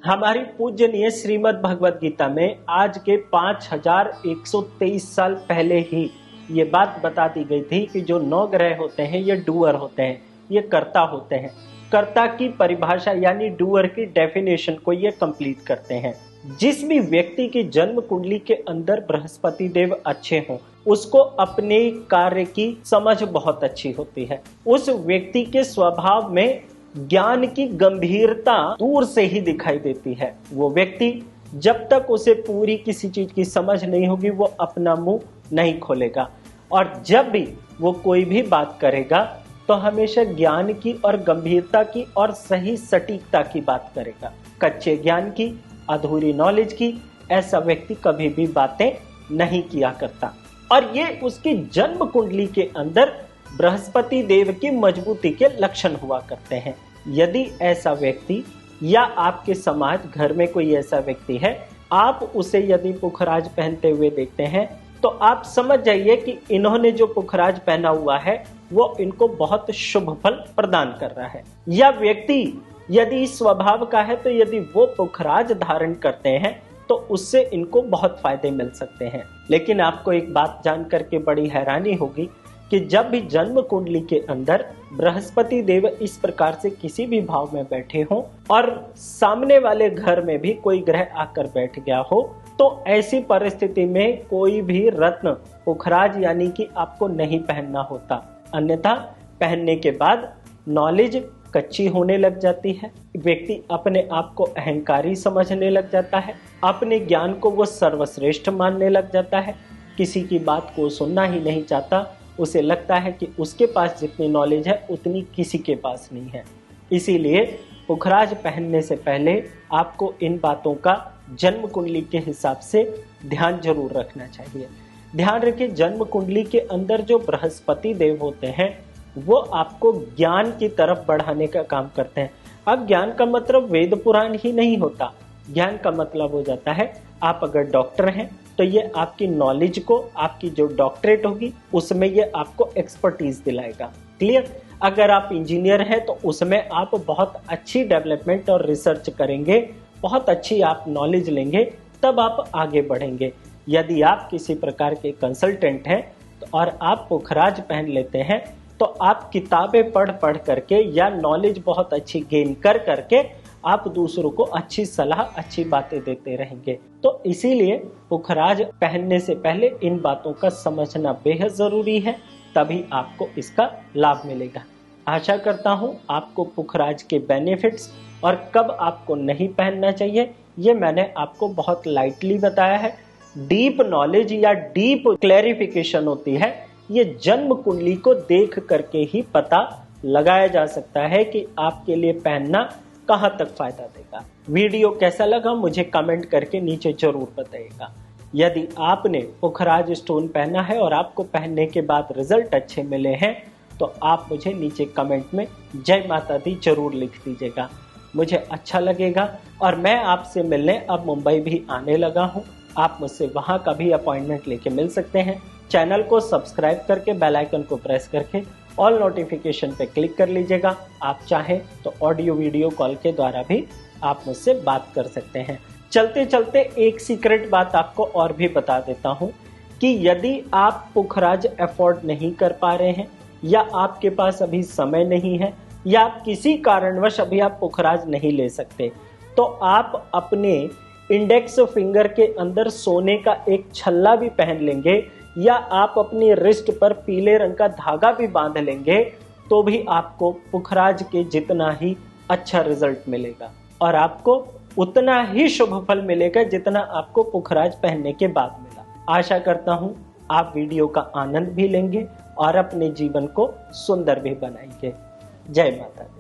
हमारी पूजनीय श्रीमद् भगवद गीता में आज के 5123 साल पहले ही ये बात बता दी गई थी कि जो 9 ग्रह होते हैं ये डूअर होते हैं, ये कर्ता होते हैं। कर्ता की परिभाषा यानी डूअर की डेफिनेशन को ये कंप्लीट करते हैं। जिस भी व्यक्ति की जन्म कुंडली के अंदर बृहस्पति देव अच्छे हों, उसको अपने कार्य की समझ बहुत अच्छी होती है। उस व्यक्ति के स्वभाव में ज्ञान की गंभीरता दूर से ही दिखाई देती है। वो व्यक्ति जब तक उसे पूरी किसी चीज की समझ नहीं होगी वो अपना मुंह नहीं खोलेगा, और जब भी वो कोई भी बात करेगा तो हमेशा ज्ञान की और गंभीरता की और सही सटीकता की बात करेगा। कच्चे ज्ञान की, अधूरी नॉलेज की ऐसा व्यक्ति कभी भी बातें नहीं किया करता। और ये उसकी जन्म कुंडली के अंदर बृहस्पति देव की मजबूती के लक्षण हुआ करते हैं। यदि ऐसा व्यक्ति या आपके समाज घर में कोई ऐसा व्यक्ति है, आप उसे यदि पुखराज पहनते हुए देखते हैं तो आप समझ जाइए कि इन्होंने जो पुखराज पहना हुआ है वो इनको बहुत शुभ फल प्रदान कर रहा है। या व्यक्ति यदि स्वभाव का है तो यदि वो पुखराज धारण करते हैं तो उससे इनको बहुत फायदे मिल सकते हैं। लेकिन आपको एक बात जान करके बड़ी हैरानी होगी कि जब भी जन्म कुंडली के अंदर बृहस्पति देव इस प्रकार से किसी भी भाव में बैठे हों और सामने वाले घर में भी कोई ग्रह आकर बैठ गया हो, तो ऐसी परिस्थिति में कोई भी रत्न पुखराज यानी कि आपको नहीं पहनना होता। अन्यथा पहनने के बाद नॉलेज कच्ची होने लग जाती है, व्यक्ति अपने आप को अहंकारी समझने लग जाता है, अपने ज्ञान को वो सर्वश्रेष्ठ मानने लग जाता है, किसी की बात को सुनना ही नहीं चाहता। उसे लगता है कि उसके पास जितनी नॉलेज है उतनी किसी के पास नहीं है। इसीलिए पुखराज पहनने से पहले आपको इन बातों का जन्म कुंडली के हिसाब से ध्यान जरूर रखना चाहिए। ध्यान रखिए, जन्म कुंडली के अंदर जो बृहस्पति देव होते हैं वो आपको ज्ञान की तरफ बढ़ाने का काम करते हैं। अब ज्ञान का मतलब वेद पुराण ही नहीं होता। ज्ञान का मतलब हो जाता है, आप अगर डॉक्टर हैं तो ये आपकी नॉलेज को, आपकी जो डॉक्टरेट होगी उसमें ये आपको एक्सपर्टीज दिलाएगा। क्लियर? अगर आप इंजीनियर हैं तो उसमें आप बहुत अच्छी डेवलपमेंट और रिसर्च करेंगे, बहुत अच्छी आप नॉलेज लेंगे, तब आप आगे बढ़ेंगे। यदि आप किसी प्रकार के कंसल्टेंट हैं और आप पुखराज पहन लेते हैं तो आप किताबें पढ़ करके या नॉलेज बहुत अच्छी गेन करके आप दूसरों को अच्छी सलाह, अच्छी बातें देते रहेंगे। तो इसीलिए पुखराज पहनने से पहले इन बातों का समझना बेहद जरूरी है, तभी आपको इसका लाभ मिलेगा। आशा करता हूं आपको पुखराज के बेनिफिट्स और कब आपको नहीं पहनना चाहिए ये मैंने आपको बहुत लाइटली बताया है। डीप नॉलेज या डीप क्लैरिफिकेशन होती है, ये जन्म कुंडली को देख करके ही पता लगाया जा सकता है कि आपके लिए पहनना कहां तक फायदा देगा। वीडियो कैसा लगा मुझे कमेंट करके नीचे जरूर बताइएगा। यदि आपने पुखराज स्टोन पहना है और आपको पहनने के बाद रिजल्ट अच्छे मिले हैं तो आप मुझे नीचे कमेंट में जय माता दी जरूर लिख दीजिएगा, मुझे अच्छा लगेगा। और मैं आपसे मिलने अब मुंबई भी आने लगा हूं, आप मुझसे वहां का भी अपॉइंटमेंट लेके मिल सकते हैं। चैनल को सब्सक्राइब करके बेल आइकन को प्रेस करके ऑल नोटिफिकेशन पे क्लिक कर लीजिएगा। आप चाहें तो ऑडियो वीडियो कॉल के द्वारा भी आप मुझसे बात कर सकते हैं। चलते चलते एक सीक्रेट बात आपको और भी बता देता हूं कि यदि आप पुखराज अफोर्ड नहीं कर पा रहे हैं या आपके पास अभी समय नहीं है या आप किसी कारणवश अभी आप पुखराज नहीं ले सकते, तो आप अपने इंडेक्स फिंगर के अंदर सोने का एक छल्ला भी पहन लेंगे या आप अपनी रिस्ट पर पीले रंग का धागा भी बांध लेंगे तो भी आपको पुखराज के जितना ही अच्छा रिजल्ट मिलेगा और आपको उतना ही शुभ फल मिलेगा जितना आपको पुखराज पहनने के बाद मिला। आशा करता हूं आप वीडियो का आनंद भी लेंगे और अपने जीवन को सुंदर भी बनाएंगे। जय माता दी।